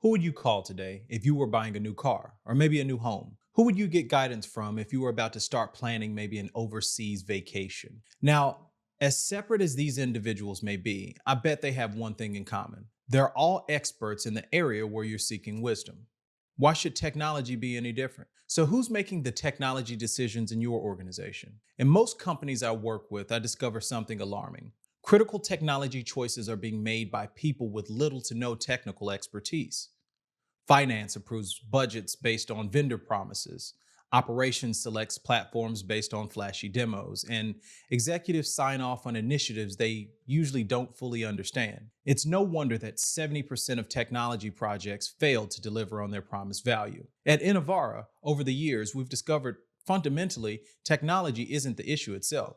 Who would you call today if you were buying a new car or maybe a new home? Who would you get guidance from if you were about to start planning maybe an overseas vacation? Now, as separate as these individuals may be, I bet they have one thing in common. They're all experts in the area where you're seeking wisdom. Why should technology be any different? So, who's making the technology decisions in your organization? In most companies I work with, I discover something alarming. Critical technology choices are being made by people with little to no technical expertise. Finance approves budgets based on vendor promises. Operations selects platforms based on flashy demos, and executives sign off on initiatives they usually don't fully understand. It's no wonder that 70% of technology projects fail to deliver on their promised value. At Enovara, over the years, we've discovered fundamentally technology isn't the issue itself.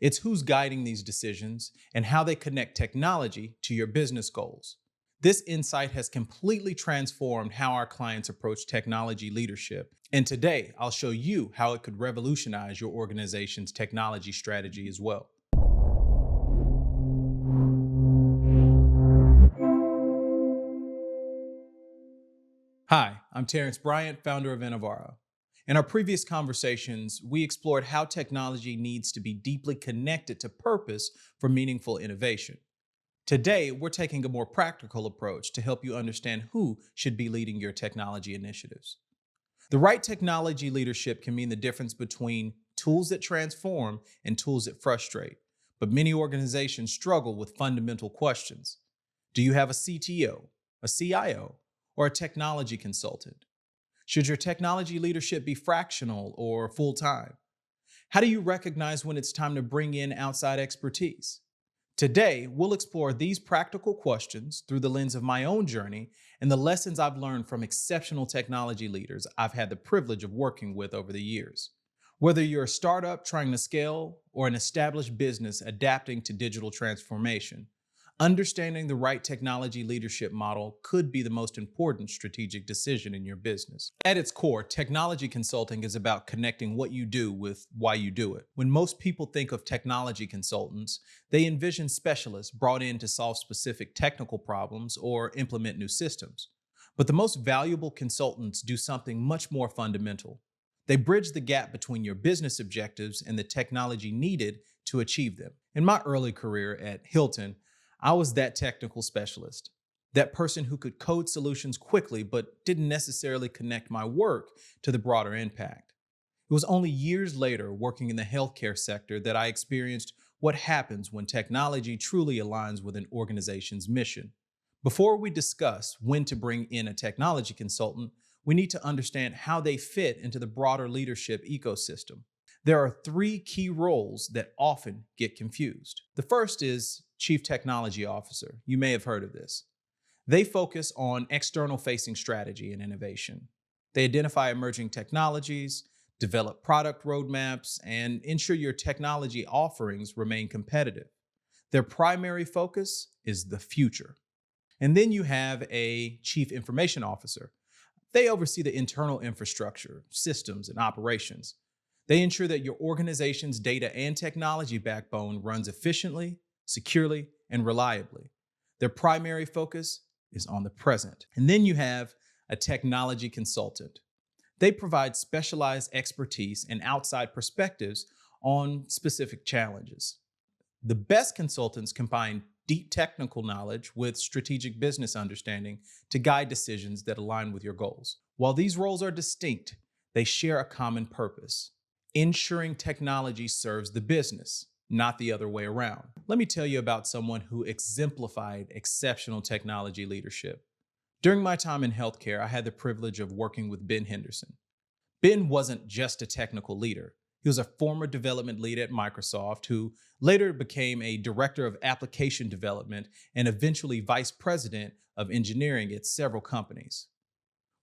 It's who's guiding these decisions and how they connect technology to your business goals. This insight has completely transformed how our clients approach technology leadership. And today, I'll show you how it could revolutionize your organization's technology strategy as well. Hi, I'm Terrance Bryant, founder of Enovara. In our previous conversations, we explored how technology needs to be deeply connected to purpose for meaningful innovation. Today, we're taking a more practical approach to help you understand who should be leading your technology initiatives. The right technology leadership can mean the difference between tools that transform and tools that frustrate. But many organizations struggle with fundamental questions. Do you have a CTO, a CIO, or a technology consultant? Should your technology leadership be fractional or full time? How do you recognize when it's time to bring in outside expertise? Today, we'll explore these practical questions through the lens of my own journey and the lessons I've learned from exceptional technology leaders I've had the privilege of working with over the years. Whether you're a startup trying to scale or an established business adapting to digital transformation, understanding the right technology leadership model could be the most important strategic decision in your business. At its core, technology consulting is about connecting what you do with why you do it. When most people think of technology consultants, they envision specialists brought in to solve specific technical problems or implement new systems. But the most valuable consultants do something much more fundamental. They bridge the gap between your business objectives and the technology needed to achieve them. In my early career at Hilton, I was that technical specialist, that person who could code solutions quickly but didn't necessarily connect my work to the broader impact. It was only years later, working in the healthcare sector, that I experienced what happens when technology truly aligns with an organization's mission. Before we discuss when to bring in a technology consultant, we need to understand how they fit into the broader leadership ecosystem. There are three key roles that often get confused. The first is Chief Technology Officer. You may have heard of this. They focus on external facing strategy and innovation. They identify emerging technologies, develop product roadmaps, and ensure your technology offerings remain competitive. Their primary focus is the future. And then you have a Chief Information Officer. They oversee the internal infrastructure, systems, and operations. They ensure that your organization's data and technology backbone runs efficiently, securely, and reliably. Their primary focus is on the present. And then you have a technology consultant. They provide specialized expertise and outside perspectives on specific challenges. The best consultants combine deep technical knowledge with strategic business understanding to guide decisions that align with your goals. While these roles are distinct, they share a common purpose: ensuring technology serves the business, not the other way around. Let me tell you about someone who exemplified exceptional technology leadership. During my time in healthcare, I had the privilege of working with Ben Henderson. Ben wasn't just a technical leader. He was a former development lead at Microsoft who later became a director of application development and eventually vice president of engineering at several companies.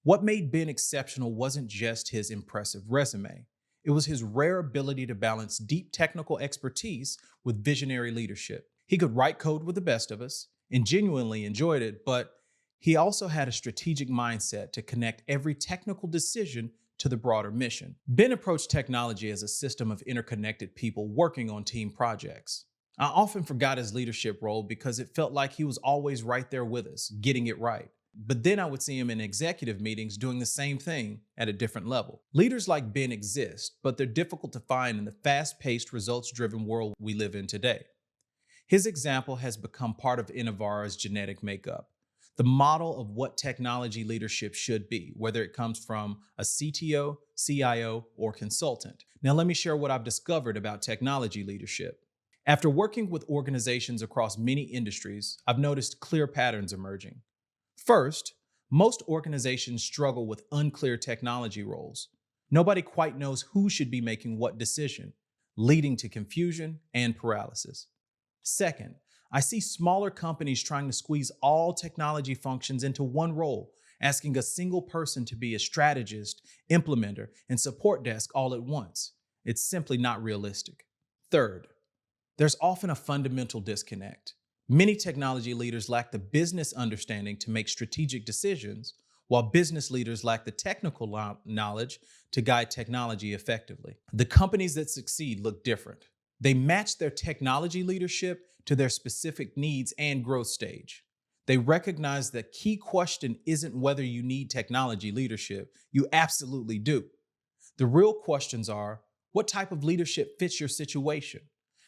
What made Ben exceptional wasn't just his impressive resume. It was his rare ability to balance deep technical expertise with visionary leadership. He could write code with the best of us and genuinely enjoyed it, but he also had a strategic mindset to connect every technical decision to the broader mission. Ben approached technology as a system of interconnected people working on team projects. I often forgot his leadership role because it felt like he was always right there with us, getting it right. But then I would see him in executive meetings doing the same thing at a different level. Leaders like Ben exist, but they're difficult to find in the fast-paced, results-driven world we live in today. His example has become part of Enovara's genetic makeup, the model of what technology leadership should be, whether it comes from a CTO, CIO, or consultant. Now, let me share what I've discovered about technology leadership. After working with organizations across many industries, I've noticed clear patterns emerging. First, most organizations struggle with unclear technology roles. Nobody quite knows who should be making what decision, leading to confusion and paralysis. Second, I see smaller companies trying to squeeze all technology functions into one role, asking a single person to be a strategist, implementer, and support desk all at once. It's simply not realistic. Third, there's often a fundamental disconnect. Many technology leaders lack the business understanding to make strategic decisions, while business leaders lack the technical knowledge to guide technology effectively. The companies that succeed look different. They match their technology leadership to their specific needs and growth stage. They recognize the key question isn't whether you need technology leadership. You absolutely do. The real questions are, what type of leadership fits your situation?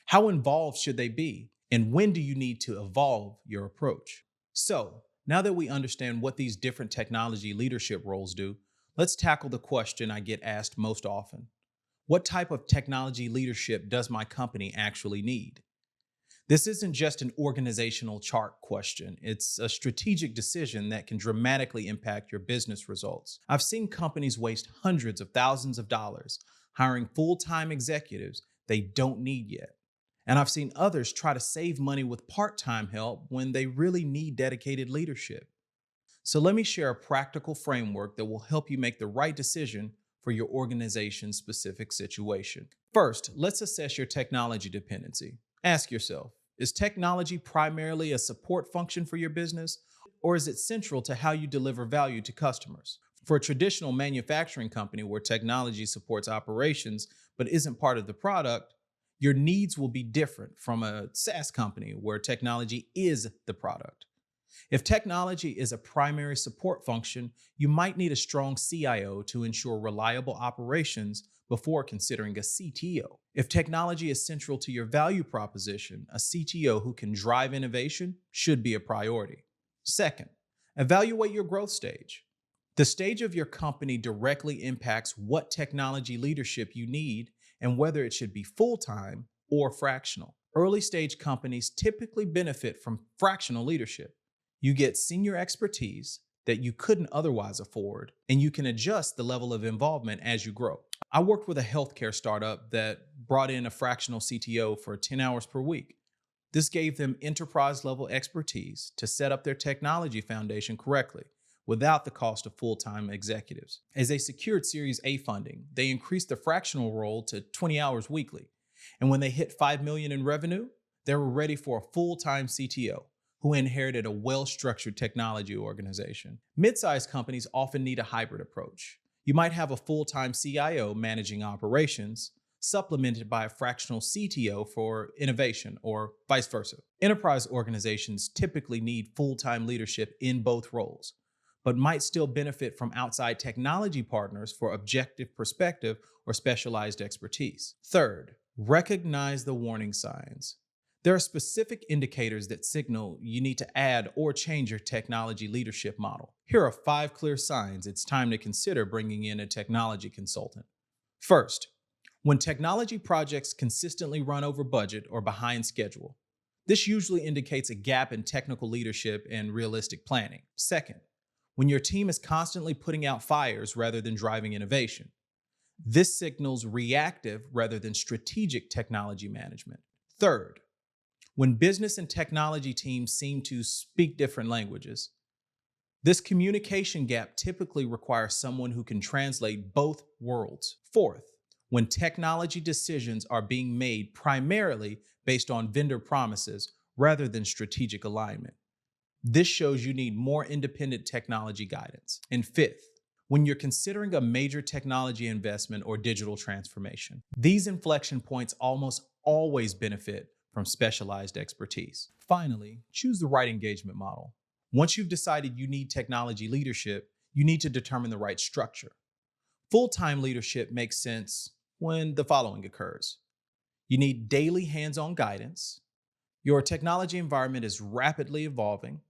How involved should they be? And when do you need to evolve your approach? So, now that we understand what these different technology leadership roles do, let's tackle the question I get asked most often. What type of technology leadership does my company actually need? This isn't just an organizational chart question. It's a strategic decision that can dramatically impact your business results. I've seen companies waste hundreds of thousands of dollars hiring full-time executives they don't need yet. And I've seen others try to save money with part-time help when they really need dedicated leadership. So let me share a practical framework that will help you make the right decision for your organization's specific situation. First, let's assess your technology dependency. Ask yourself, is technology primarily a support function for your business, or is it central to how you deliver value to customers? For a traditional manufacturing company where technology supports operations but isn't part of the product, your needs will be different from a SaaS company where technology is the product. If technology is a primary support function, you might need a strong CIO to ensure reliable operations before considering a CTO. If technology is central to your value proposition, a CTO who can drive innovation should be a priority. Second, evaluate your growth stage. The stage of your company directly impacts what technology leadership you need and whether it should be full-time or fractional. Early stage companies typically benefit from fractional leadership. You get senior expertise that you couldn't otherwise afford, and you can adjust the level of involvement as you grow. I worked with a healthcare startup that brought in a fractional CTO for 10 hours per week. This gave them enterprise-level expertise to set up their technology foundation correctly without the cost of full-time executives. As they secured Series A funding, they increased the fractional role to 20 hours weekly. And when they hit $5 million in revenue, they were ready for a full-time CTO who inherited a well-structured technology organization. Mid-sized companies often need a hybrid approach. You might have a full-time CIO managing operations, supplemented by a fractional CTO for innovation, or vice versa. Enterprise organizations typically need full-time leadership in both roles, but might still benefit from outside technology partners for objective perspective or specialized expertise. Third, recognize the warning signs. There are specific indicators that signal you need to add or change your technology leadership model. Here are 5 clear signs it's time to consider bringing in a technology consultant. First, when technology projects consistently run over budget or behind schedule, this usually indicates a gap in technical leadership and realistic planning. Second, when your team is constantly putting out fires rather than driving innovation, this signals reactive rather than strategic technology management. Third, when business and technology teams seem to speak different languages, this communication gap typically requires someone who can translate both worlds. Fourth, when technology decisions are being made primarily based on vendor promises rather than strategic alignment, this shows you need more independent technology guidance. And fifth, when you're considering a major technology investment or digital transformation, these inflection points almost always benefit from specialized expertise. Finally, choose the right engagement model. Once you've decided you need technology leadership, you need to determine the right structure. Full-time leadership makes sense when the following occurs. You need daily hands-on guidance. Your technology environment is rapidly evolving.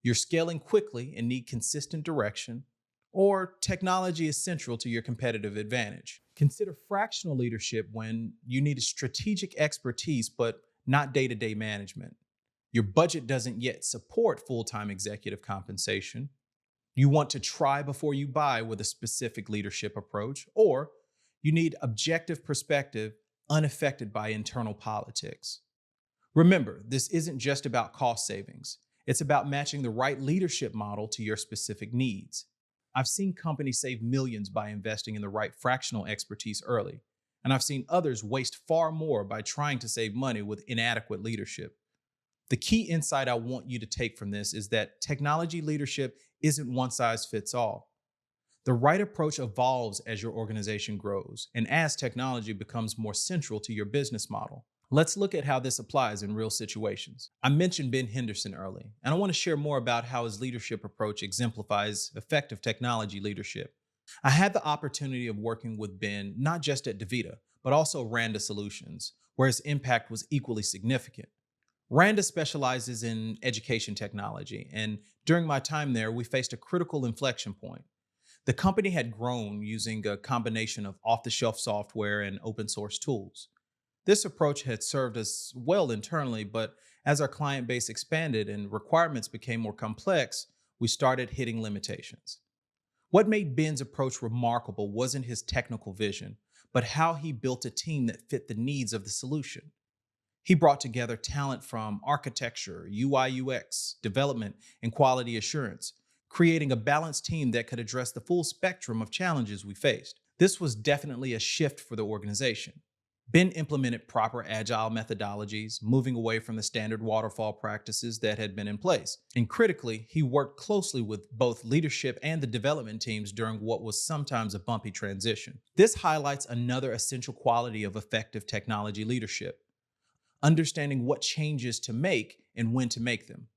You're scaling quickly and need consistent direction. Or technology is central to your competitive advantage. Consider fractional leadership when you need a strategic expertise but not day-to-day management. Your budget doesn't yet support full-time executive compensation. You want to try before you buy with a specific leadership approach, or you need objective perspective unaffected by internal politics. Remember, this isn't just about cost savings. It's about matching the right leadership model to your specific needs. I've seen companies save millions by investing in the right fractional expertise early, and I've seen others waste far more by trying to save money with inadequate leadership. The key insight I want you to take from this is that technology leadership isn't one size fits all. The right approach evolves as your organization grows and as technology becomes more central to your business model. Let's look at how this applies in real situations. I mentioned Ben Henderson early, and I want to share more about how his leadership approach exemplifies effective technology leadership. I had the opportunity of working with Ben not just at DaVita, but also Randa Solutions, where his impact was equally significant. Randa specializes in education technology, and during my time there, we faced a critical inflection point. The company had grown using a combination of off-the-shelf software and open source tools. This approach had served us well internally, but as our client base expanded and requirements became more complex, we started hitting limitations. What made Ben's approach remarkable wasn't his technical vision, but how he built a team that fit the needs of the solution. He brought together talent from architecture, UI/UX, development, and quality assurance, creating a balanced team that could address the full spectrum of challenges we faced. This was definitely a shift for the organization. Ben implemented proper agile methodologies, moving away from the standard waterfall practices that had been in place. And critically, he worked closely with both leadership and the development teams during what was sometimes a bumpy transition. This highlights another essential quality of effective technology leadership: understanding what changes to make and when to make them.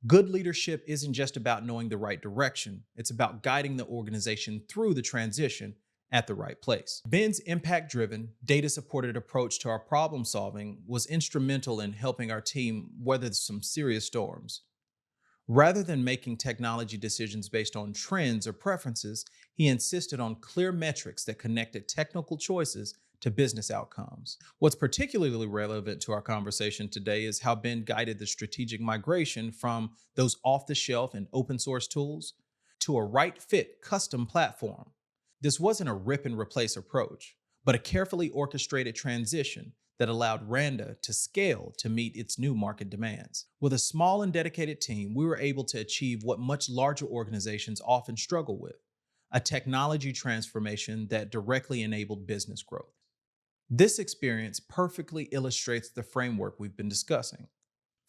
Good leadership isn't just about knowing the right direction, it's about guiding the organization through the transition at the right place. Ben's impact-driven, data-supported approach to our problem solving was instrumental in helping our team weather some serious storms. Rather than making technology decisions based on trends or preferences, he insisted on clear metrics that connected technical choices to business outcomes. What's particularly relevant to our conversation today is how Ben guided the strategic migration from those off-the-shelf and open source tools to a right-fit custom platform. This wasn't a rip and replace approach, but a carefully orchestrated transition that allowed Randa to scale to meet its new market demands. With a small and dedicated team, we were able to achieve what much larger organizations often struggle with: a technology transformation that directly enabled business growth. This experience perfectly illustrates the framework we've been discussing.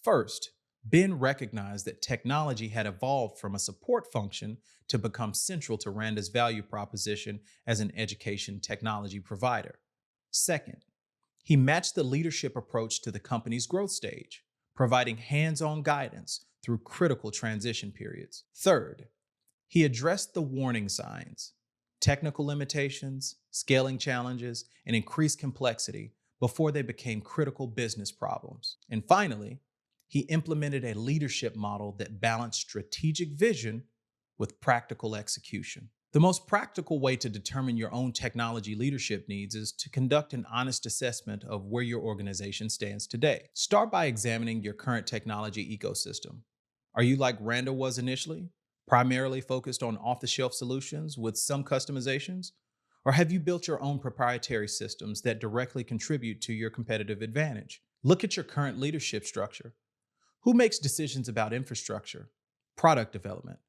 First, Ben recognized that technology had evolved from a support function to become central to Randa's value proposition as an education technology provider. Second, he matched the leadership approach to the company's growth stage, providing hands-on guidance through critical transition periods. Third, he addressed the warning signs: technical limitations, scaling challenges, and increased complexity before they became critical business problems. And finally, he implemented a leadership model that balanced strategic vision with practical execution. The most practical way to determine your own technology leadership needs is to conduct an honest assessment of where your organization stands today. Start by examining your current technology ecosystem. Are you like Randa was initially, primarily focused on off-the-shelf solutions with some customizations? Or have you built your own proprietary systems that directly contribute to your competitive advantage? Look at your current leadership structure. Who makes decisions about infrastructure, product development,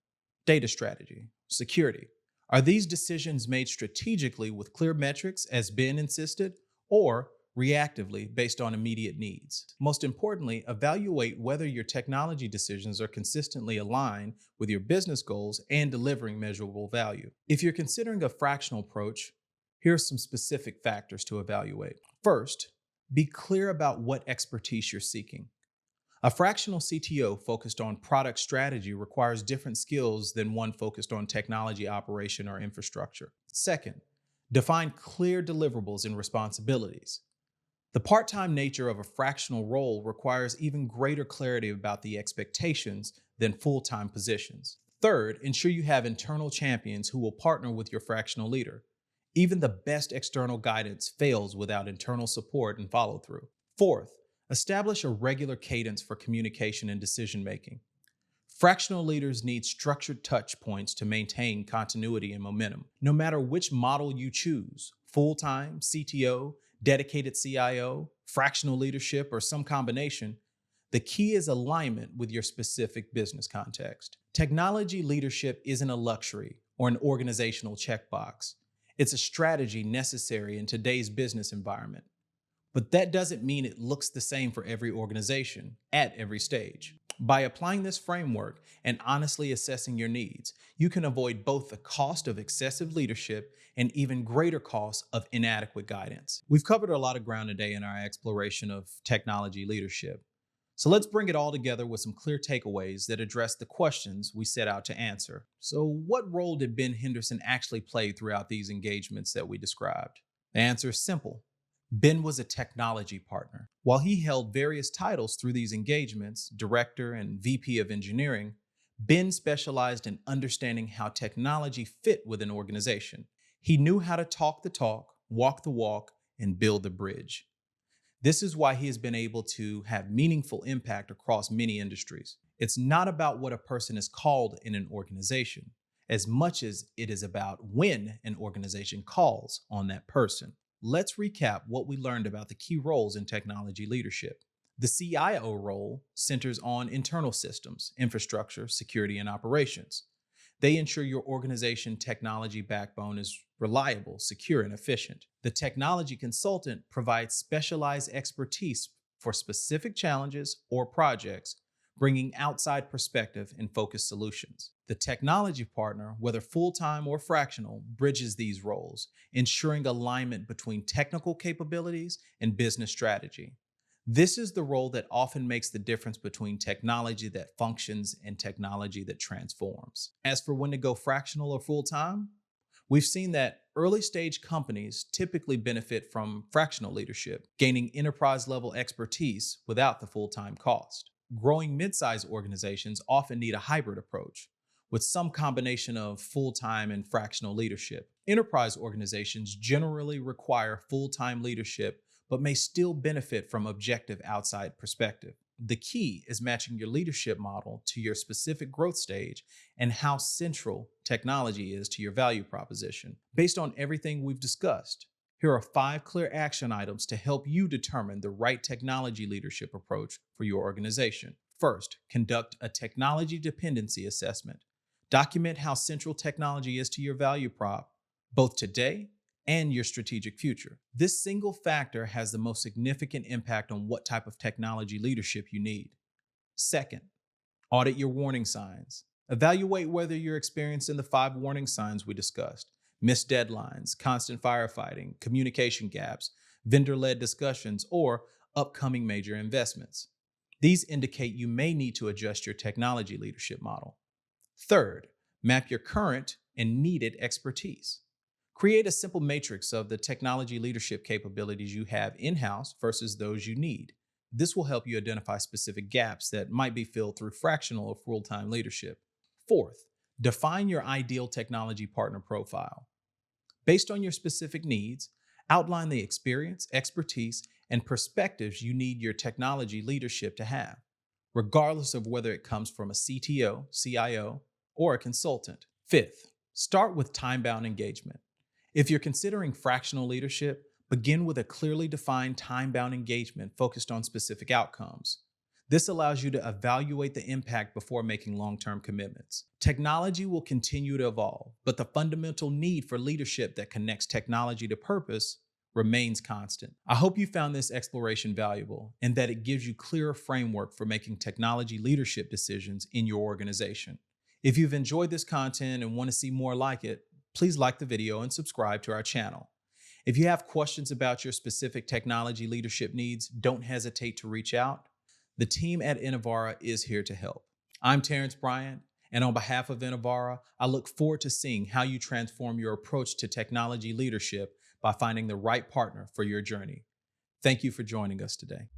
data strategy, security? Are these decisions made strategically with clear metrics, as Ben insisted, or reactively based on immediate needs? Most importantly, evaluate whether your technology decisions are consistently aligned with your business goals and delivering measurable value. If you're considering a fractional approach, here are some specific factors to evaluate. First, be clear about what expertise you're seeking. A fractional CTO focused on product strategy requires different skills than one focused on technology operation or infrastructure. Second, define clear deliverables and responsibilities. The part-time nature of a fractional role requires even greater clarity about the expectations than full-time positions. Third, ensure you have internal champions who will partner with your fractional leader. Even the best external guidance fails without internal support and follow-through. Fourth, establish a regular cadence for communication and decision-making. Fractional leaders need structured touch points to maintain continuity and momentum. No matter which model you choose, full-time, CTO, dedicated CIO, fractional leadership, or some combination, the key is alignment with your specific business context. Technology leadership isn't a luxury or an organizational checkbox. It's a strategy necessary in today's business environment. But that doesn't mean it looks the same for every organization at every stage. By applying this framework and honestly assessing your needs, you can avoid both the cost of excessive leadership and even greater costs of inadequate guidance. We've covered a lot of ground today in our exploration of technology leadership. So let's bring it all together with some clear takeaways that address the questions we set out to answer. So what role did Ben Henderson actually play throughout these engagements that we described? The answer is simple. Ben was a technology partner. While he held various titles through these engagements, director and VP of engineering, Ben specialized in understanding how technology fit with an organization. He knew how to talk the talk, walk the walk, and build the bridge. This is why he has been able to have meaningful impact across many industries. It's not about what a person is called in an organization, as much as it is about when an organization calls on that person. Let's recap what we learned about the key roles in technology leadership. The CIO role centers on internal systems, infrastructure, security, and operations. They ensure your organization technology backbone is reliable, secure, and efficient. The technology consultant provides specialized expertise for specific challenges or projects, bringing outside perspective and focused solutions. The technology partner, whether full-time or fractional, bridges these roles, ensuring alignment between technical capabilities and business strategy. This is the role that often makes the difference between technology that functions and technology that transforms. As for when to go fractional or full-time, we've seen that early stage companies typically benefit from fractional leadership, gaining enterprise-level expertise without the full-time cost. Growing mid-sized organizations often need a hybrid approach, with some combination of full-time and fractional leadership. Enterprise organizations generally require full-time leadership, but may still benefit from objective outside perspective. The key is matching your leadership model to your specific growth stage and how central technology is to your value proposition. Based on everything we've discussed, here are 5 clear action items to help you determine the right technology leadership approach for your organization. First, conduct a technology dependency assessment. Document how central technology is to your value prop, both today and your strategic future. This single factor has the most significant impact on what type of technology leadership you need. Second, audit your warning signs. Evaluate whether you're experiencing the 5 warning signs we discussed: missed deadlines, constant firefighting, communication gaps, vendor-led discussions, or upcoming major investments. These indicate you may need to adjust your technology leadership model. Third, map your current and needed expertise. Create a simple matrix of the technology leadership capabilities you have in-house versus those you need. This will help you identify specific gaps that might be filled through fractional or full-time leadership. Fourth, define your ideal technology partner profile. Based on your specific needs, outline the experience, expertise, and perspectives you need your technology leadership to have, regardless of whether it comes from a CTO, CIO, or a consultant. Fifth, start with time-bound engagement. If you're considering fractional leadership, begin with a clearly defined time-bound engagement focused on specific outcomes. This allows you to evaluate the impact before making long-term commitments. Technology will continue to evolve, but the fundamental need for leadership that connects technology to purpose remains constant. I hope you found this exploration valuable and that it gives you clearer framework for making technology leadership decisions in your organization. If you've enjoyed this content and want to see more like it, please like the video and subscribe to our channel. If you have questions about your specific technology leadership needs, don't hesitate to reach out. The team at Enovara is here to help. I'm Terrance Bryant, and on behalf of Enovara, I look forward to seeing how you transform your approach to technology leadership by finding the right partner for your journey. Thank you for joining us today.